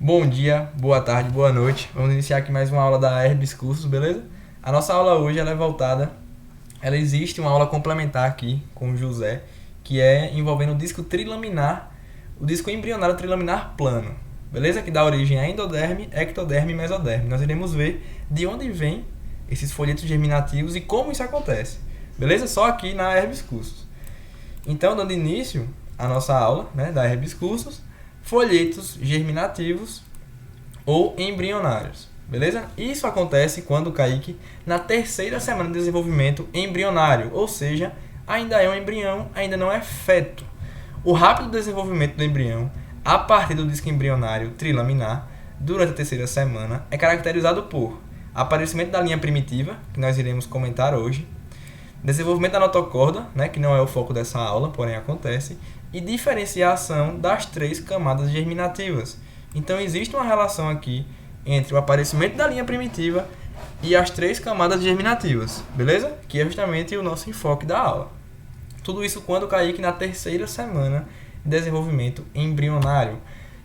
Bom dia, boa tarde, boa noite. Vamos iniciar aqui mais uma aula da Herbis Cursos, beleza? A nossa aula hoje ela é voltada, ela existe uma aula complementar aqui com o José, que é envolvendo o disco trilaminar, o disco embrionário trilaminar plano, beleza? Que dá origem a endoderme, ectoderme e mesoderme. Nós iremos ver de onde vem esses folhetos germinativos e como isso acontece, beleza? Só aqui na Herbis Cursos. Então, dando início à nossa aula, né, da Herbis Cursos, folhetos germinativos ou embrionários, beleza? Isso acontece quando, Kaique, na terceira semana de desenvolvimento embrionário, ou seja, ainda é um embrião, ainda não é feto. O rápido desenvolvimento do embrião, a partir do disco embrionário trilaminar, durante a terceira semana, é caracterizado por aparecimento da linha primitiva, que nós iremos comentar hoje, desenvolvimento da notocorda, né, que não é o foco dessa aula, porém acontece, e diferenciação das três camadas germinativas. Então existe uma relação aqui entre o aparecimento da linha primitiva e as três camadas germinativas, beleza? Que é justamente o nosso enfoque da aula. Tudo isso quando cair na terceira semana de desenvolvimento embrionário.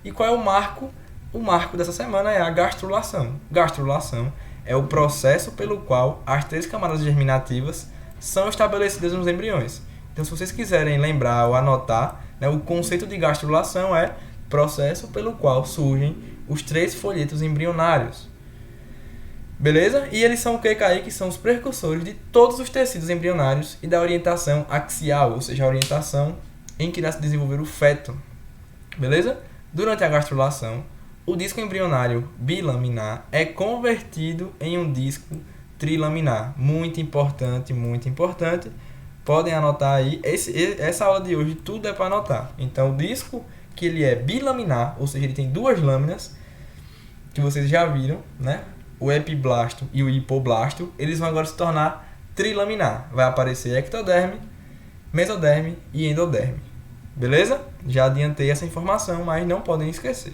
E qual é o marco? O marco dessa semana é a gastrulação. Gastrulação é o processo pelo qual as três camadas germinativas são estabelecidas nos embriões. Então, se vocês quiserem lembrar ou anotar, né, o conceito de gastrulação é processo pelo qual surgem os três folhetos embrionários. Beleza? E eles são o que, Kaique? São os precursores de todos os tecidos embrionários e da orientação axial, ou seja, a orientação em que irá se desenvolver o feto. Beleza? Durante a gastrulação, o disco embrionário bilaminar é convertido em um disco trilaminar. Muito importante, muito importante. Podem anotar aí. Essa aula de hoje tudo é para anotar. Então, o disco que ele é bilaminar, ou seja, ele tem duas lâminas, que vocês já viram, né? O epiblasto e o hipoblasto, eles vão agora se tornar trilaminar. Vai aparecer ectoderme, mesoderme e endoderme. Beleza? Já adiantei essa informação, mas não podem esquecer.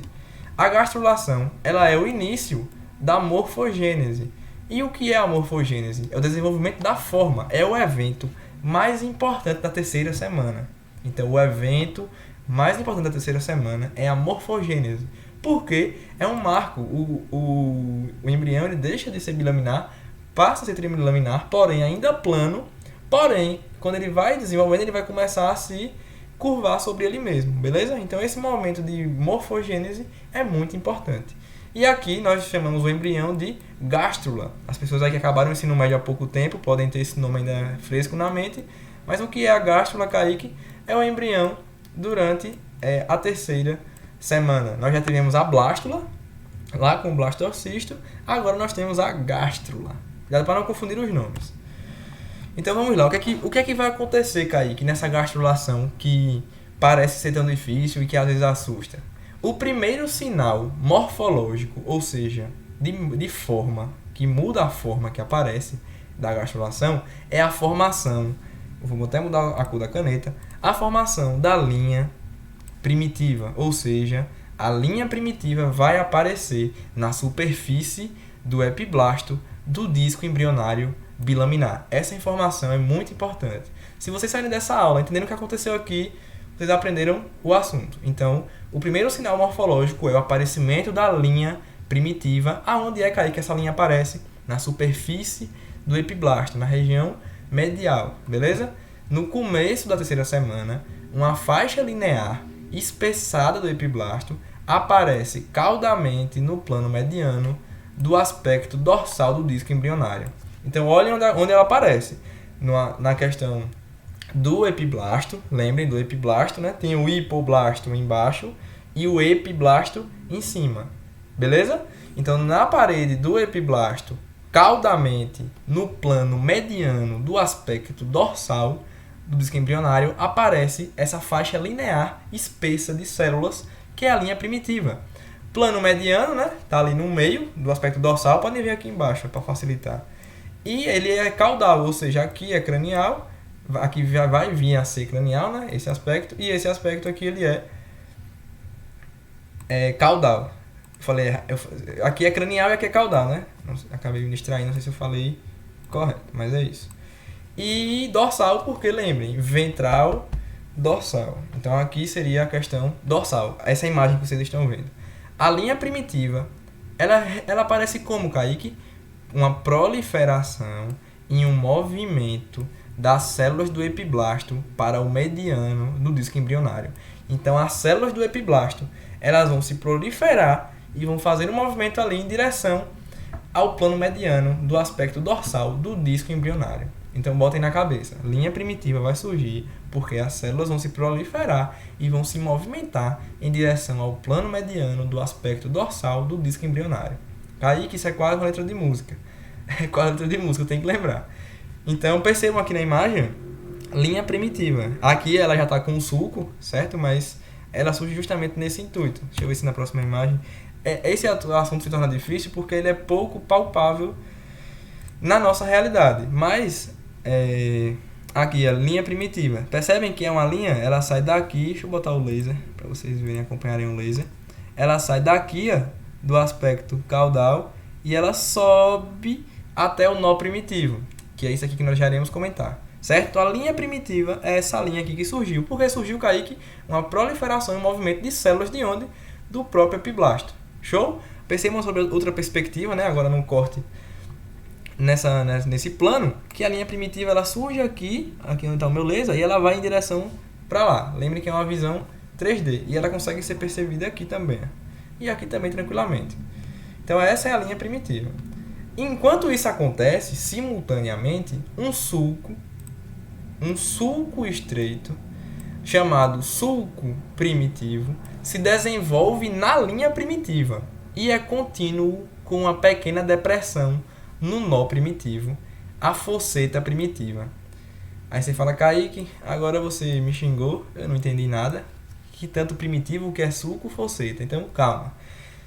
A gastrulação, ela é o início da morfogênese. E o que é a morfogênese? É o desenvolvimento da forma, é o evento mais importante da terceira semana. Então, o evento mais importante da terceira semana é a morfogênese, porque é um marco. O embrião ele deixa de ser bilaminar, passa a ser trilaminar, porém ainda plano, porém, quando ele vai desenvolvendo, ele vai começar a se curvar sobre ele mesmo, beleza? Então, esse momento de morfogênese é muito importante. E aqui nós chamamos o embrião de gástrula. As pessoas aí que acabaram o ensino médio há pouco tempo podem ter esse nome ainda fresco na mente. Mas o que é a gástrula, Kaique? É o embrião durante a terceira semana. Nós já tivemos a blástula, lá com o blastocisto. Agora nós temos a gástrula. Cuidado para não confundir os nomes. Então vamos lá. O que é que vai acontecer, Kaique, nessa gastrulação que parece ser tão difícil e que às vezes assusta? O primeiro sinal morfológico, ou seja, de forma, que muda a forma que aparece da gastrulação, é a formação, vou até mudar a cor da caneta, a formação da linha primitiva, ou seja, a linha primitiva vai aparecer na superfície do epiblasto do disco embrionário bilaminar. Essa informação é muito importante. Se vocês saírem dessa aula entendendo o que aconteceu aqui, vocês aprenderam o assunto. Então, o primeiro sinal morfológico é o aparecimento da linha primitiva. Aonde é que essa linha aparece? Na superfície do epiblasto, na região medial, beleza? No começo da terceira semana, uma faixa linear espessada do epiblasto aparece caudamente no plano mediano do aspecto dorsal do disco embrionário. Então, olhem onde ela aparece. Na questão do epiblasto, lembrem do epiblasto, né? Tem o hipoblasto embaixo e o epiblasto em cima, beleza? Então, na parede do epiblasto, caudamente no plano mediano do aspecto dorsal do disco embrionário, aparece essa faixa linear espessa de células, que é a linha primitiva. Plano mediano, né? Tá ali no meio do aspecto dorsal, podem ver aqui embaixo para facilitar. E ele é caudal, ou seja, aqui é cranial, aqui já vai vir a ser cranial, né? Esse aspecto, e esse aspecto aqui ele é caudal. Aqui é cranial e aqui é caudal, né? Acabei me distraindo, não sei se eu falei correto, mas é isso. E dorsal, porque lembrem, ventral, dorsal. Então aqui seria a questão dorsal, essa imagem que vocês estão vendo. A linha primitiva, ela aparece como, Kaique? Uma proliferação em um movimento das células do epiblasto para o mediano do disco embrionário. Então, as células do epiblasto, elas vão se proliferar e vão fazer um movimento ali em direção ao plano mediano do aspecto dorsal do disco embrionário. Então, botem na cabeça, linha primitiva vai surgir porque as células vão se proliferar e vão se movimentar em direção ao plano mediano do aspecto dorsal do disco embrionário. Aí que isso é quase uma letra de música. É quase letra de música, eu tenho que lembrar. Então, percebam aqui na imagem, linha primitiva. Aqui ela já está com um sulco, certo? Mas ela surge justamente nesse intuito. Deixa eu ver se na próxima imagem... Esse assunto se torna difícil porque ele é pouco palpável na nossa realidade. Mas, aqui, a linha primitiva. Percebem que é uma linha? Ela sai daqui... Deixa eu botar o laser para vocês verem, acompanharem o laser. Ela sai daqui, ó, do aspecto caudal e ela sobe até o nó primitivo, que é isso aqui que nós já iremos comentar, certo? A linha primitiva é essa linha aqui que surgiu. Por que surgiu, Kaique? Uma proliferação e movimento de células de onde? Do próprio epiblasto. Show? Percebam sobre outra perspectiva, né? Agora no corte nesse plano, que a linha primitiva ela surge aqui onde está o meu laser, e ela vai em direção para lá. Lembre que é uma visão 3D e ela consegue ser percebida aqui também. E aqui também tranquilamente. Então essa é a linha primitiva. Enquanto isso acontece, simultaneamente, um sulco estreito, chamado sulco primitivo, se desenvolve na linha primitiva e é contínuo com uma pequena depressão no nó primitivo, a fosseta primitiva. Aí você fala, Kaique, agora você me xingou, eu não entendi nada. Que tanto primitivo que é sulco, fosseta. Então, calma.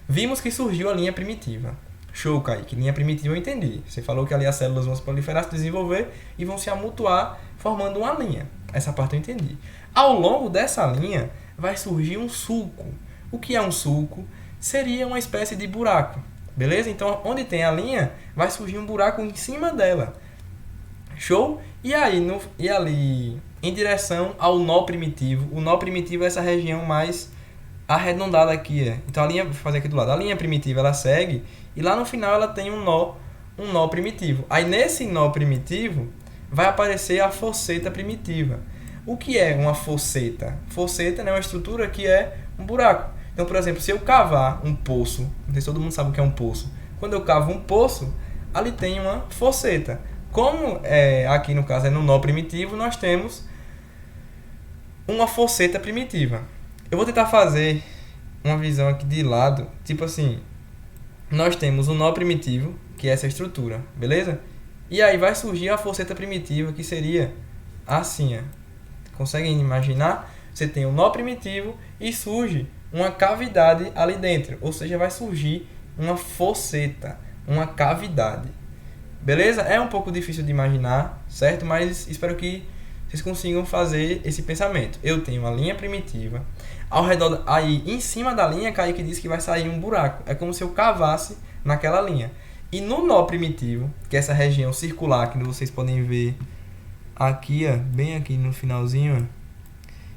Vimos que surgiu a linha primitiva. Show, Kaique. Linha primitiva eu entendi. Você falou que ali as células vão se proliferar, se desenvolver e vão se amutuar formando uma linha. Essa parte eu entendi. Ao longo dessa linha vai surgir um sulco. O que é um sulco? Seria uma espécie de buraco. Beleza? Então, onde tem a linha, vai surgir um buraco em cima dela. Show? E ali, em direção ao nó primitivo. O nó primitivo é essa região mais arredondada aqui. Então, a linha, vou fazer aqui do lado. A linha primitiva, ela segue e lá no final ela tem um nó primitivo. Aí, nesse nó primitivo, vai aparecer a fosseta primitiva. O que é uma fosseta? Fosseta, né, é uma estrutura que é um buraco. Então, por exemplo, se eu cavar um poço, não sei se todo mundo sabe o que é um poço. Quando eu cavo um poço, ali tem uma fosseta. Como aqui no caso é no nó primitivo, nós temos uma fosseta primitiva. Eu vou tentar fazer uma visão aqui de lado, tipo assim, nós temos o nó primitivo, que é essa estrutura, beleza? E aí vai surgir a fosseta primitiva, que seria assim, ó. Conseguem imaginar? Você tem o nó primitivo e surge uma cavidade ali dentro, ou seja, vai surgir uma fosseta, uma cavidade. Beleza? É um pouco difícil de imaginar, certo? Mas espero que vocês consigam fazer esse pensamento. Eu tenho uma linha primitiva. Ao redor, aí em cima da linha, Kaique disse que vai sair um buraco. É como se eu cavasse naquela linha. E no nó primitivo, que é essa região circular, que vocês podem ver aqui, ó, bem aqui no finalzinho, ó,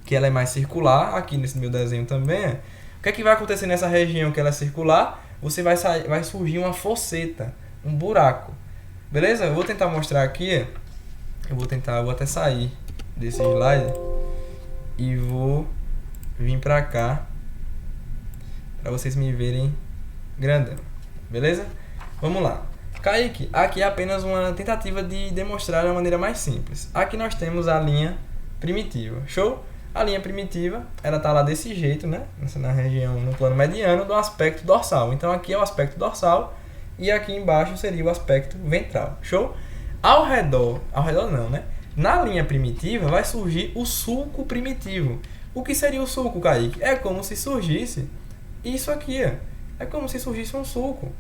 que ela é mais circular, aqui nesse meu desenho também. Ó. O que é que vai acontecer nessa região que ela é circular? Você vai surgir uma fosseta, um buraco. Beleza? Eu vou tentar mostrar aqui. Eu vou até sair desse slide e vou vir pra cá pra vocês me verem grandão. Beleza? Vamos lá. Kaique, aqui é apenas uma tentativa de demonstrar de maneira mais simples. Aqui nós temos a linha primitiva. Show? A linha primitiva, ela tá lá desse jeito, né? Na região, no plano mediano do aspecto dorsal. Então aqui é o aspecto dorsal. E aqui embaixo seria o aspecto ventral. Show? Ao redor não, né? Na linha primitiva vai surgir o sulco primitivo. O que seria o sulco, Kaique? É como se surgisse isso aqui, ó. É como se surgisse um sulco.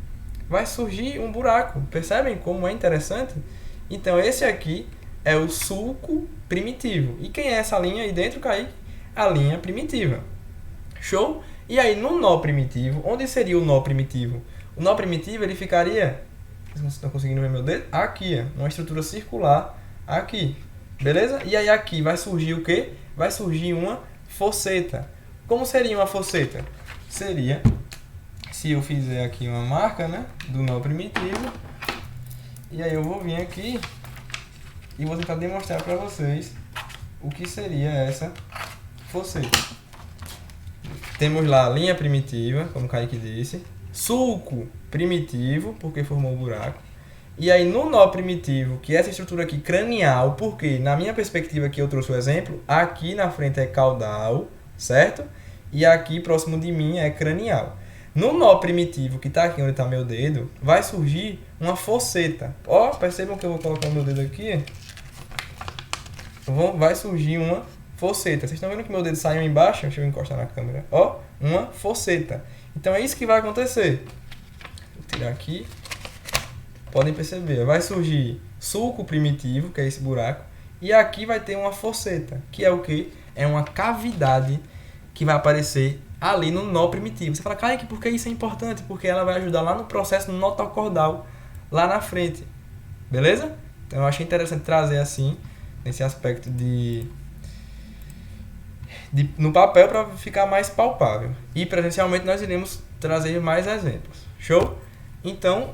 Vai surgir um buraco. Percebem como é interessante? Então esse aqui é o sulco primitivo. E quem é essa linha aí dentro, Kaique? A linha primitiva. Show? E aí no nó primitivo, onde seria o nó primitivo? O nó primitivo, ele ficaria, vocês não estão conseguindo ver meu dedo? Aqui, ó, uma estrutura circular aqui, beleza? E aí aqui vai surgir o quê? Vai surgir uma fosseta. Como seria uma fosseta? Seria se eu fizer aqui uma marca, né, do nó primitivo, e aí eu vou vir aqui e vou tentar demonstrar para vocês o que seria essa fosseta. Temos lá a linha primitiva, como o Kaique disse, sulco primitivo, porque formou o buraco, e aí no nó primitivo, que é essa estrutura aqui cranial, porque na minha perspectiva aqui eu trouxe o exemplo, aqui na frente é caudal, certo? E aqui próximo de mim é cranial. No nó primitivo, que está aqui onde está meu dedo, vai surgir uma fosseta. Ó, percebam que eu vou colocar o meu dedo aqui. Vai surgir uma fosseta. Vocês estão vendo que meu dedo saiu embaixo? Deixa eu encostar na câmera. Ó, uma fosseta. Então é isso que vai acontecer. Vou tirar aqui. Podem perceber. Vai surgir sulco primitivo, que é esse buraco. E aqui vai ter uma fosseta, que é o quê? É uma cavidade que vai aparecer ali no nó primitivo. Você fala, Kaique, por que isso é importante? Porque ela vai ajudar lá no processo notocordal, lá na frente. Beleza? Então eu achei interessante trazer assim, nesse aspecto no papel, para ficar mais palpável. E presencialmente nós iremos trazer mais exemplos. Show? Então,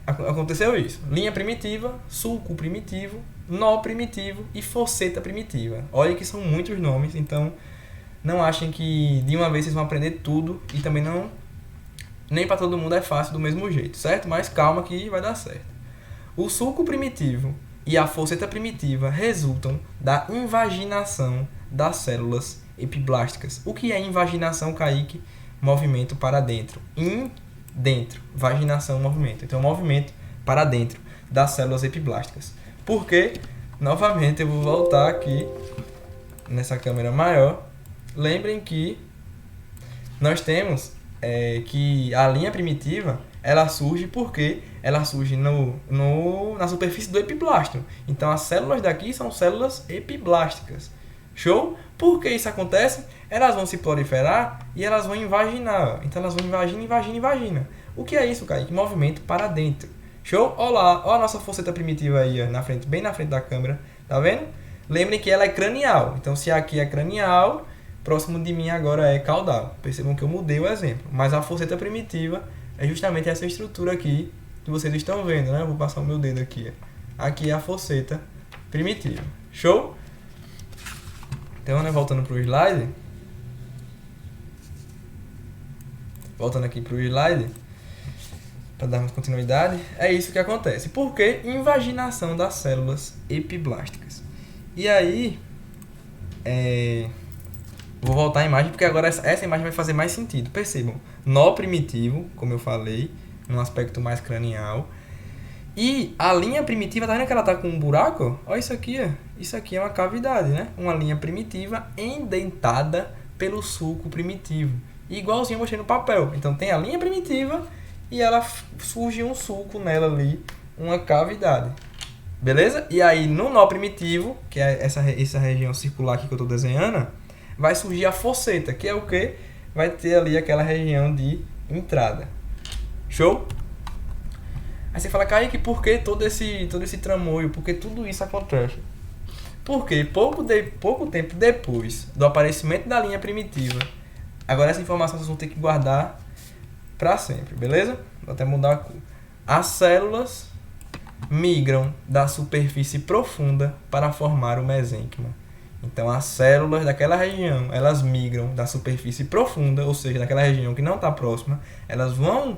aconteceu isso. Linha primitiva, sulco primitivo, nó primitivo e fosseta primitiva. Olha que são muitos nomes, então não achem que de uma vez vocês vão aprender tudo, e também nem para todo mundo é fácil do mesmo jeito, certo? Mas calma que vai dar certo. O sulco primitivo e a fosseta primitiva resultam da invaginação das células epiblásticas. O que é invaginação, Kaique? Movimento para dentro. Dentro. Vaginação, movimento. Então, movimento para dentro das células epiblásticas. Por quê? Novamente, eu vou voltar aqui nessa câmera maior. Lembrem que nós temos que a linha primitiva, ela surge porque ela surge na superfície do epiblásto. Então, as células daqui são células epiblásticas. Show? Por que isso acontece? Elas vão se proliferar e elas vão invaginar. Então, elas vão invagina. O que é isso, Kaique? Movimento para dentro. Show? Olha lá, olha a nossa fosseta primitiva aí, na frente, bem na frente da câmera. Tá vendo? Lembrem que ela é cranial. Então, se aqui é cranial, próximo de mim agora é caudal. Percebam que eu mudei o exemplo. Mas a fosseta primitiva é justamente essa estrutura aqui que vocês estão vendo, né? Eu vou passar o meu dedo aqui. Aqui é a fosseta primitiva. Show? Então, né, voltando para o slide. Voltando aqui para o slide, para darmos continuidade, é isso que acontece. Por que invaginação das células epiblásticas? E aí, vou voltar à imagem, porque agora essa imagem vai fazer mais sentido. Percebam, nó primitivo, como eu falei, num aspecto mais cranial. E a linha primitiva, tá vendo que ela tá com um buraco? Olha isso aqui, ó. Isso aqui é uma cavidade, né? Uma linha primitiva indentada pelo sulco primitivo. Igualzinho eu mostrei no papel. Então tem a linha primitiva e ela surge um sulco nela ali, uma cavidade. Beleza? E aí no nó primitivo, que é essa região circular aqui que eu tô desenhando, vai surgir a fosseta, que é o quê? Vai ter ali aquela região de entrada. Show? Aí você fala, Kaique, por que todo esse trambolho? Por que tudo isso acontece? Porque pouco tempo depois do aparecimento da linha primitiva, agora essa informação vocês vão ter que guardar para sempre, beleza? Vou até mudar a cor. As células migram da superfície profunda para formar o mesênquima. Então, as células daquela região, elas migram da superfície profunda, ou seja, daquela região que não está próxima, elas vão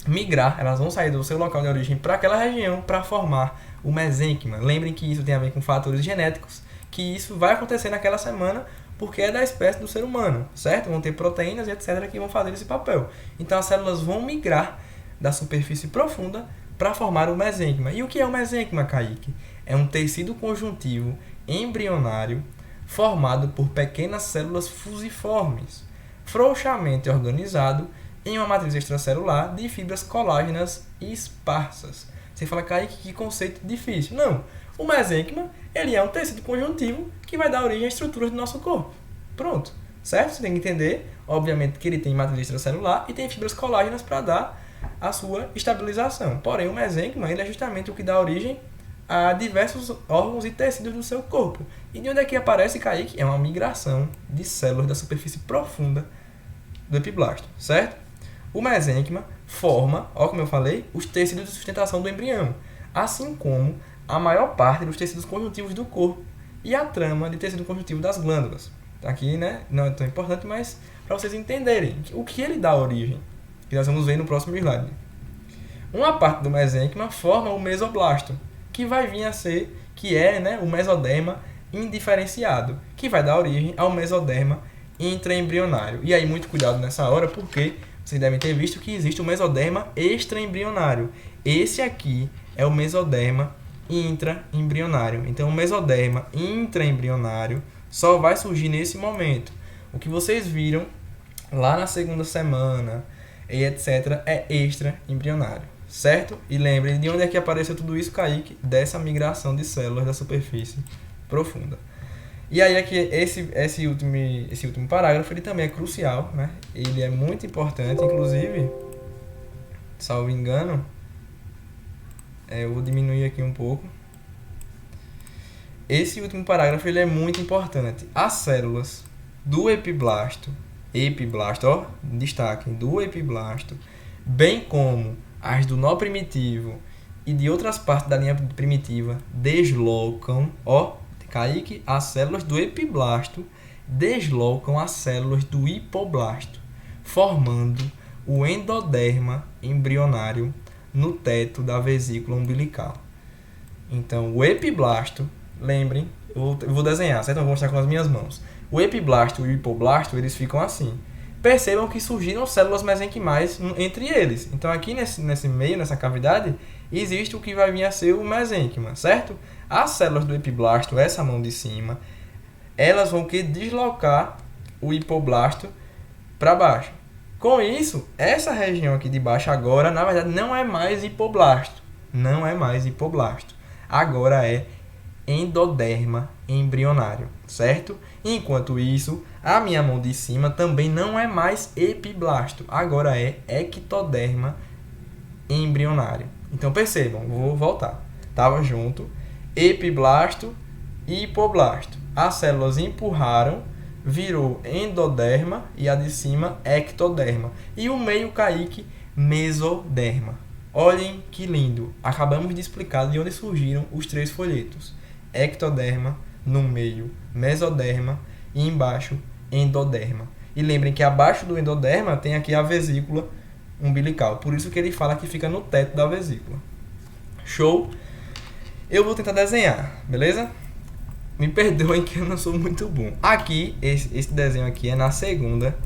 migrar, elas vão sair do seu local de origem para aquela região para formar o mesênquima. Lembrem que isso tem a ver com fatores genéticos, que isso vai acontecer naquela semana porque é da espécie do ser humano, certo? Vão ter proteínas e etc. que vão fazer esse papel. Então, as células vão migrar da superfície profunda para formar o mesênquima. E o que é o mesênquima, Kaique? É um tecido conjuntivo embrionário formado por pequenas células fusiformes, frouxamente organizado em uma matriz extracelular de fibras colágenas esparsas. Você fala, Kaique, que conceito difícil. Não. O mesênquima, ele é um tecido conjuntivo que vai dar origem a estruturas do nosso corpo. Pronto. Certo? Você tem que entender, obviamente, que ele tem matriz extracelular e tem fibras colágenas para dar a sua estabilização. Porém, o mesênquima, ele é justamente o que dá origem a diversos órgãos e tecidos do seu corpo. E de onde é que aparece, Kaique? É uma migração de células da superfície profunda do epiblasto, certo? O mesênquima forma, ó, como eu falei, os tecidos de sustentação do embrião, assim como a maior parte dos tecidos conjuntivos do corpo e a trama de tecido conjuntivo das glândulas. Aqui, né, não é tão importante, mas para vocês entenderem o que ele dá origem, que nós vamos ver no próximo slide. Uma parte do mesênquima forma o mesoblasto, que vai vir a ser, que é, né, o mesoderma indiferenciado, que vai dar origem ao mesoderma intraembrionário. E aí, muito cuidado nessa hora, porque vocês devem ter visto que existe o mesoderma extraembrionário. Esse aqui é o mesoderma intraembrionário. Então, o mesoderma intraembrionário só vai surgir nesse momento. O que vocês viram lá na segunda semana e etc. é extraembrionário, certo? E lembrem de onde é que apareceu tudo isso, Kaique? Dessa migração de células da superfície profunda. E aí aqui esse último parágrafo ele também é crucial, né? Ele é muito importante, inclusive, salvo engano, eu vou diminuir aqui um pouco. Esse último parágrafo ele é muito importante. As células do epiblasto, ó, destaquem, do epiblasto, bem como as do nó primitivo e de outras partes da linha primitiva, deslocam, ó, Kaique, as células do epiblasto deslocam as células do hipoblasto, formando o endoderma embrionário no teto da vesícula umbilical. Então, o epiblasto, lembrem, eu vou desenhar, certo? Eu vou mostrar com as minhas mãos. O epiblasto e o hipoblasto, eles ficam assim. Percebam que surgiram células mesenquimais entre eles. Então, aqui nesse meio, nessa cavidade, existe o que vai vir a ser o mesênquima, certo? As células do epiblasto, essa mão de cima, elas vão deslocar o hipoblasto para baixo. Com isso, essa região aqui de baixo agora, na verdade, não é mais hipoblasto. Não é mais hipoblasto. Agora é endoderma embrionário, certo? Enquanto isso, a minha mão de cima também não é mais epiblasto. Agora é ectoderma embrionário. Então percebam, vou voltar. Tava junto, epiblasto e hipoblasto. As células empurraram, virou endoderma e a de cima ectoderma. E o meio, Kaique, mesoderma. Olhem que lindo. Acabamos de explicar de onde surgiram os três folhetos. Ectoderma, no meio, mesoderma e embaixo, endoderma. E lembrem que abaixo do endoderma tem aqui a vesícula umbilical. Por isso que ele fala que fica no teto da vesícula. Show? Eu vou tentar desenhar, beleza? Me perdoem que eu não sou muito bom. Aqui, esse desenho aqui é na segunda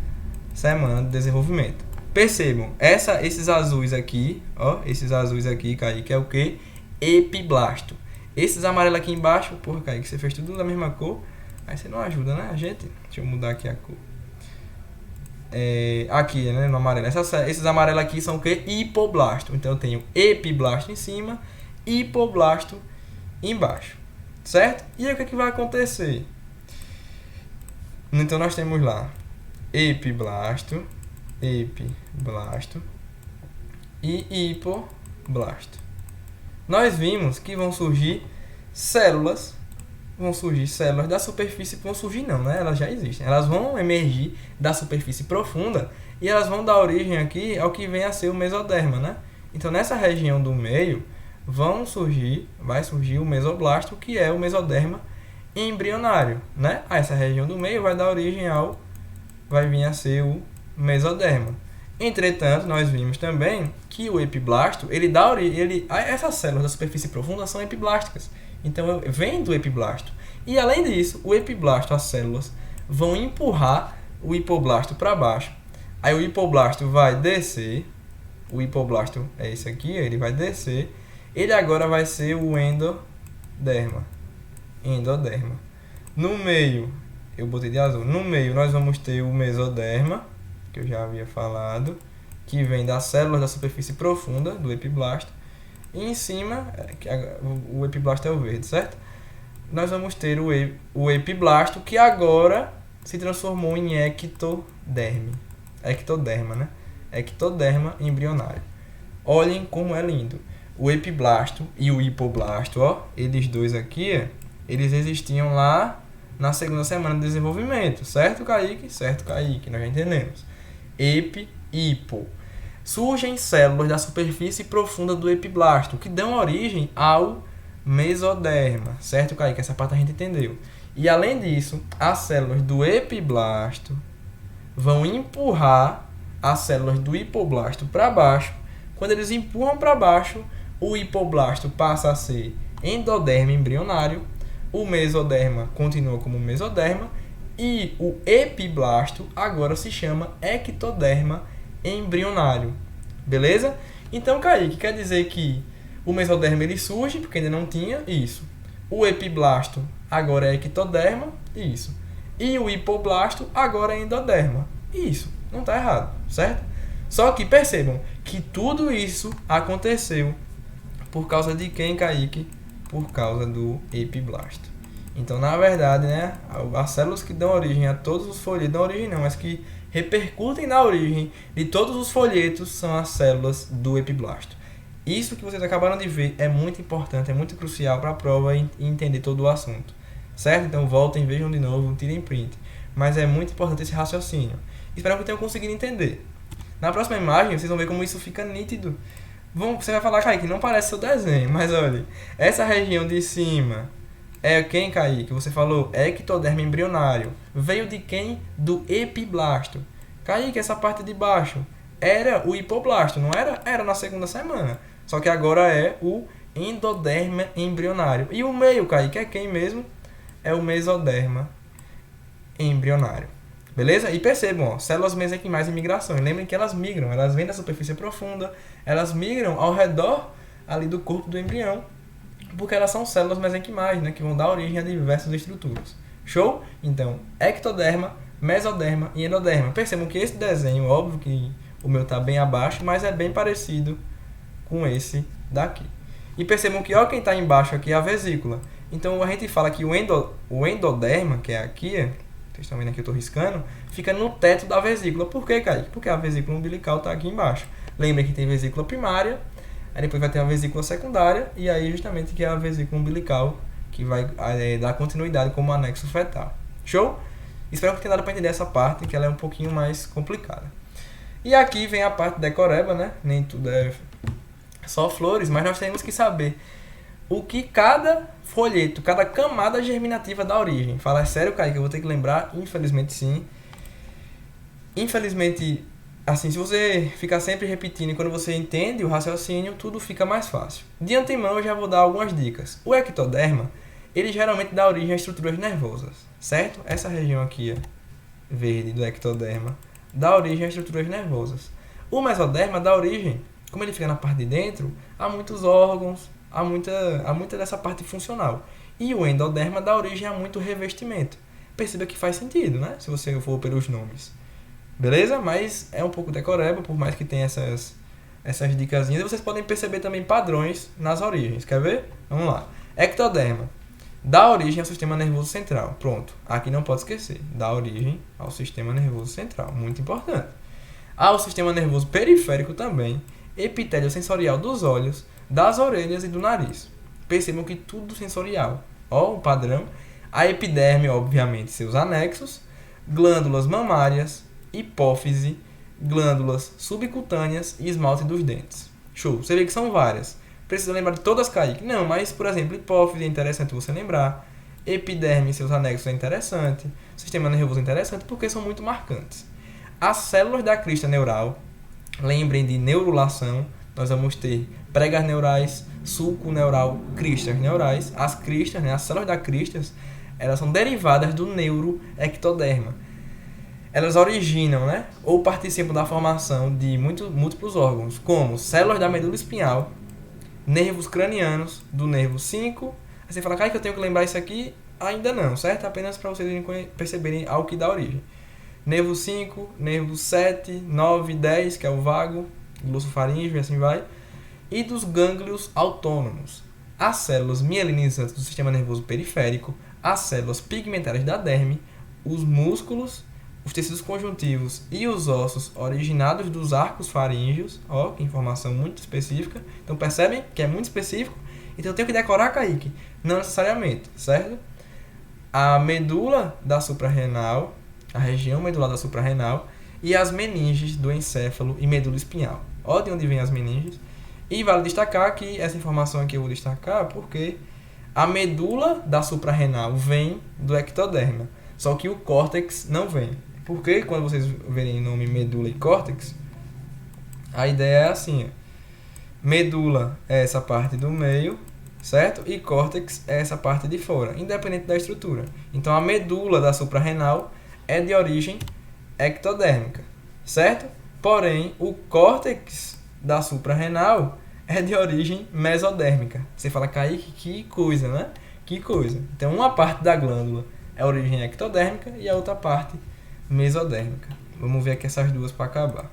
semana de desenvolvimento. Percebam, esses azuis aqui, ó, esses azuis aqui, Kaique, é o que? Epiblasto. Esses amarelos aqui embaixo, porra, Kaique, você fez tudo da mesma cor, aí você não ajuda, né, gente? Deixa eu mudar aqui a cor. Aqui, né, no amarelo. Esses amarelos aqui são o que? Hipoblasto. Então eu tenho epiblasto em cima, hipoblasto embaixo, certo? E aí o que é que vai acontecer? Então nós temos lá epiblasto e hipoblasto. Nós vimos que vão surgir células da superfície, vão surgir não, né? Elas já existem. Elas vão emergir da superfície profunda e elas vão dar origem aqui ao que vem a ser o mesoderma, né? Então nessa região do meio vai surgir o mesoblasto, que é o mesoderma embrionário, né? Essa região do meio vai dar origem vai vir a ser o mesoderma. Entretanto, nós vimos também que o epiblasto, ele dá origem, essas células da superfície profunda são epiblásticas. Então, vem do epiblasto. E além disso, o epiblasto, as células, vão empurrar o hipoblasto para baixo. Aí o hipoblasto vai descer. O hipoblasto é esse aqui, ele vai descer. Ele agora vai ser o endoderma. No meio, eu botei de azul. No meio, nós vamos ter o mesoderma, que eu já havia falado, que vem das células da superfície profunda do epiblasto. E em cima, o epiblasto é o verde, certo? Nós vamos ter o epiblasto, que agora se transformou em ectoderma, né? Ectoderma embrionário. Olhem como é lindo. O epiblasto e o hipoblasto, ó, eles dois aqui, eles existiam lá na segunda semana de desenvolvimento, certo, Kaique? Certo, Kaique, nós já entendemos. Epi e hipo. Surgem células da superfície profunda do epiblasto, que dão origem ao mesoderma, certo, Kaique? Essa parte a gente entendeu. E além disso, as células do epiblasto vão empurrar as células do hipoblasto para baixo. Quando eles empurram para baixo, o hipoblasto passa a ser endoderma embrionário, o mesoderma continua como mesoderma e o epiblasto agora se chama ectoderma embrionário. Beleza? Então, Kaique, quer dizer que o mesoderma ele surge, porque ainda não tinha, isso. O epiblasto agora é ectoderma, isso. E o hipoblasto agora é endoderma, isso. Não está errado, certo? Só que percebam que tudo isso aconteceu por causa de quem, Kaique? Por causa do epiblasto. Então, na verdade, né, as células que dão origem a todos os folhetos, não origem não, mas que repercutem na origem de todos os folhetos são as células do epiblasto. Isso que vocês acabaram de ver é muito importante, é muito crucial para a prova e entender todo o assunto. Certo? Então voltem, vejam de novo, tirem print. Mas é muito importante esse raciocínio. Espero que tenham conseguido entender. Na próxima imagem, vocês vão ver como isso fica nítido. Você vai falar, Kaique, não parece seu desenho, mas olha, essa região de cima é quem, Kaique? Você falou ectoderma embrionário. Veio de quem? Do epiblasto. Kaique, essa parte de baixo era o hipoblasto, não era? Era na segunda semana. Só que agora é o endoderma embrionário. E o meio, Kaique, é quem mesmo? É o mesoderma embrionário. Beleza? E percebam, ó, células mesenquimais em migração. E lembrem que elas migram, elas vêm da superfície profunda, elas migram ao redor ali do corpo do embrião, porque elas são células mesenquimais, né, que vão dar origem a diversas estruturas. Show? Então, ectoderma, mesoderma e endoderma. Percebam que esse desenho, óbvio que o meu está bem abaixo, mas é bem parecido com esse daqui. E percebam que, ó, quem está embaixo aqui é a vesícula. Então, a gente fala que o endoderma, que é aqui, vocês estão vendo aqui, eu estou riscando, fica no teto da vesícula. Por quê, Kaique? Porque a vesícula umbilical está aqui embaixo. Lembrem que tem vesícula primária, aí depois vai ter a vesícula secundária, e aí justamente que é a vesícula umbilical que vai dar continuidade como anexo fetal. Show? Espero que tenha dado para entender essa parte, que ela é um pouquinho mais complicada. E aqui vem a parte decoreba, né? Nem tudo é só flores, mas nós temos que saber o que cada folheto, cada camada germinativa dá origem. Fala sério, Kaique, eu vou ter que lembrar? Infelizmente sim. Infelizmente, assim, se você ficar sempre repetindo e quando você entende o raciocínio, tudo fica mais fácil. De antemão, eu já vou dar algumas dicas. O ectoderma, ele geralmente dá origem a estruturas nervosas, certo? Essa região aqui, verde, do ectoderma, dá origem a estruturas nervosas. O mesoderma dá origem, como ele fica na parte de dentro, a muitos órgãos, há muita dessa parte funcional. E o endoderma dá origem a muito revestimento. Perceba que faz sentido, né? Se você for pelos nomes. Beleza? Mas é um pouco decoreba, por mais que tenha essas dicasinhas. Vocês podem perceber também padrões nas origens. Quer ver? Vamos lá. Ectoderma. Dá origem ao sistema nervoso central. Pronto. Aqui não pode esquecer. Dá origem ao sistema nervoso central. Muito importante. Ao sistema nervoso periférico também. Epitélio sensorial dos olhos, das orelhas e do nariz. Percebam que tudo sensorial. Ó, o padrão. A epiderme, obviamente, seus anexos. Glândulas mamárias, hipófise, glândulas subcutâneas e esmalte dos dentes. Show. Você vê que são várias. Precisa lembrar de todas, Kaique? Não, mas, por exemplo, hipófise é interessante você lembrar. Epiderme e seus anexos é interessante. Sistema nervoso é interessante porque são muito marcantes. As células da crista neural, lembrem de neurulação, nós vamos ter pregas neurais, sulco neural, cristas neurais. As cristas, né, as células da cristas, elas são derivadas do neuroectoderma. Elas originam, né, ou participam da formação de múltiplos órgãos, como células da medula espinhal, nervos cranianos, do nervo 5. Aí você fala, cara, que eu tenho que lembrar isso aqui? Ainda não, certo? Apenas para vocês perceberem ao que dá origem. Nervo 5, nervo 7, 9, 10, que é o vago, glossofaríngeo e assim vai. E dos gânglios autônomos. As células mielinizantes do sistema nervoso periférico, as células pigmentárias da derme, os músculos, os tecidos conjuntivos e os ossos originados dos arcos faríngeos. Ó, que informação muito específica. Então percebem que é muito específico. Então eu tenho que decorar, Kaique? Não necessariamente, certo? A medula da suprarrenal, a região medular da suprarrenal, e as meninges do encéfalo e medula espinhal. Olha de onde vem as meninges. E vale destacar que essa informação aqui eu vou destacar porque a medula da suprarrenal vem do ectoderma, só que o córtex não vem. Porque quando vocês verem o nome medula e córtex, a ideia é assim, ó. Medula é essa parte do meio, certo? E córtex é essa parte de fora, independente da estrutura. Então a medula da suprarrenal é de origem ectodérmica, certo? Porém, o córtex da suprarrenal é de origem mesodérmica. Você fala, Kaique, que coisa, né? Que coisa. Então uma parte da glândula é origem ectodérmica e a outra parte mesodérmica. Vamos ver aqui essas duas para acabar.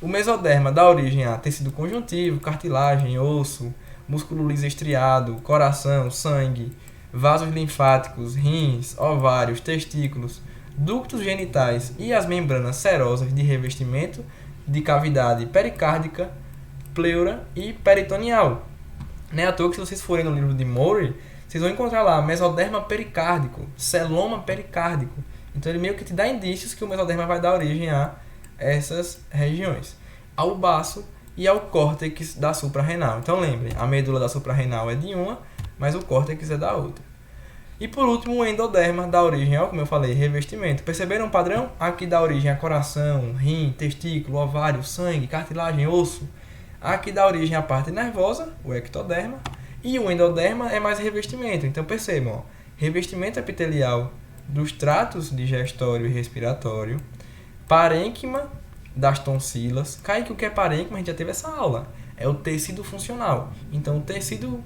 O mesoderma dá origem a tecido conjuntivo, cartilagem, osso, músculo liso estriado, coração, sangue, vasos linfáticos, rins, ovários, testículos, ductos genitais e as membranas serosas de revestimento de cavidade pericárdica, pleura e peritoneal. Não é à toa que se vocês forem no livro de Murray, vocês vão encontrar lá mesoderma pericárdico, celoma pericárdico. Então ele meio que te dá indícios que o mesoderma vai dar origem a essas regiões, ao baço e ao córtex da suprarrenal. Então lembrem, a medula da suprarrenal é de uma, mas o córtex é da outra. E por último, o endoderma dá origem ao, como eu falei, revestimento. Perceberam o padrão? Aqui dá origem a coração, rim, testículo, ovário, sangue, cartilagem, osso. Aqui dá origem à parte nervosa, o ectoderma, e o endoderma é mais revestimento. Então percebam, ó, revestimento epitelial dos tratos digestório e respiratório, parênquima das tonsilas. Kaique, o que é parênquima? A gente já teve essa aula. É o tecido funcional. Então, o tecido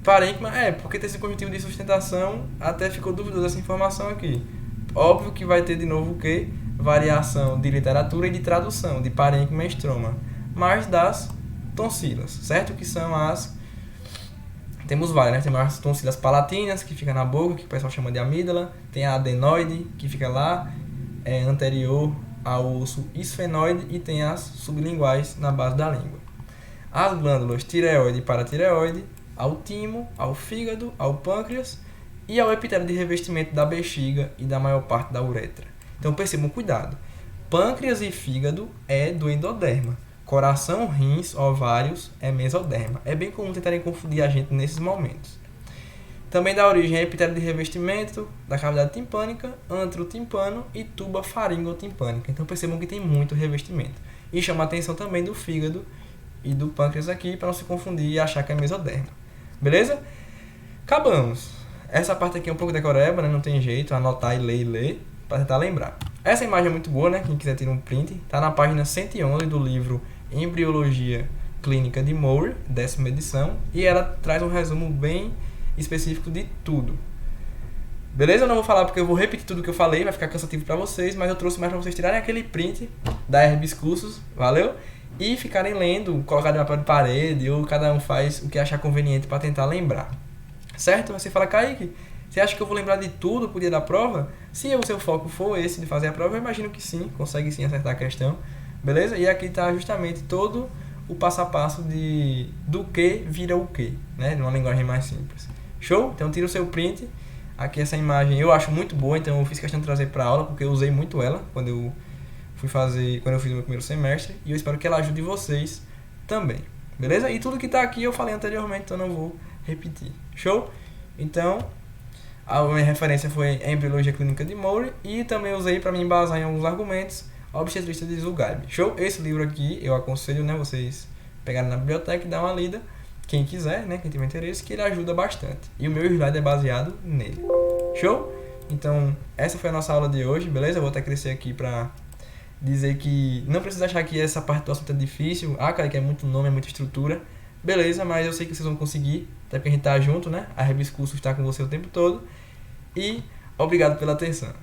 parênquima porque tecido conjuntivo de sustentação até ficou duvidoso essa informação aqui. Óbvio que vai ter de novo o quê? Variação de literatura e de tradução, de parênquima e estroma. Mas das tonsilas, certo? Que são as... Temos várias, né? Temos as tonsilas palatinas, que fica na boca, que o pessoal chama de amígdala. Tem a adenoide, que fica lá, anterior ao osso esfenoide, e tem as sublinguais na base da língua. As glândulas tireoide e paratireoide, ao timo, ao fígado, ao pâncreas e ao epitélio de revestimento da bexiga e da maior parte da uretra. Então percebam, cuidado. Pâncreas e fígado é do endoderma. Coração, rins, ovários é mesoderma. É bem comum tentarem confundir a gente nesses momentos. Também dá origem a epitélio de revestimento da cavidade timpânica, antro-timpano e tuba faringotimpânica. Então percebam que tem muito revestimento. E chama a atenção também do fígado e do pâncreas aqui, para não se confundir e achar que é mesoderma. Beleza? Acabamos. Essa parte aqui é um pouco decoreba, né? Não tem jeito, anotar e ler, para tentar lembrar. Essa imagem é muito boa, né? Quem quiser tirar um print, tá na página 111 do livro Embriologia Clínica de Murray, 10ª edição, e ela traz um resumo bem específico de tudo. Beleza? Eu não vou falar porque eu vou repetir tudo que eu falei, vai ficar cansativo para vocês, mas eu trouxe mais para vocês tirarem aquele print da Herbis Cursos, valeu? E ficarem lendo, colocar de papel de parede, ou cada um faz o que achar conveniente para tentar lembrar. Certo? Você fala, Kaique, você acha que eu vou lembrar de tudo pro dia da prova? Se o seu foco for esse de fazer a prova, eu imagino que sim, consegue sim acertar a questão. Beleza? E aqui está justamente todo o passo a passo do que vira o que, né? Numa linguagem mais simples. Show? Então tira o seu print. Aqui essa imagem eu acho muito boa, então eu fiz questão de trazer para aula, porque eu usei muito ela quando eu fiz o meu primeiro semestre, e eu espero que ela ajude vocês também. Beleza? E tudo que está aqui eu falei anteriormente, então não vou repetir. Show? Então, a minha referência foi a Embriologia Clínica de Murray, e também usei para me embasar em alguns argumentos a Obstetrista de Zugaib. Show? Esse livro aqui eu aconselho, né, vocês pegarem na biblioteca e dar uma lida, quem quiser, né, quem tiver interesse, que ele ajuda bastante. E o meu slide é baseado nele. Show? Então, essa foi a nossa aula de hoje, beleza? Eu vou até crescer aqui para dizer que não precisa achar que essa parte do assunto é difícil. Cara, que é muito nome, é muita estrutura. Beleza, mas eu sei que vocês vão conseguir, até porque a gente tá junto, né? A Herbis Cursos está com você o tempo todo. E obrigado pela atenção.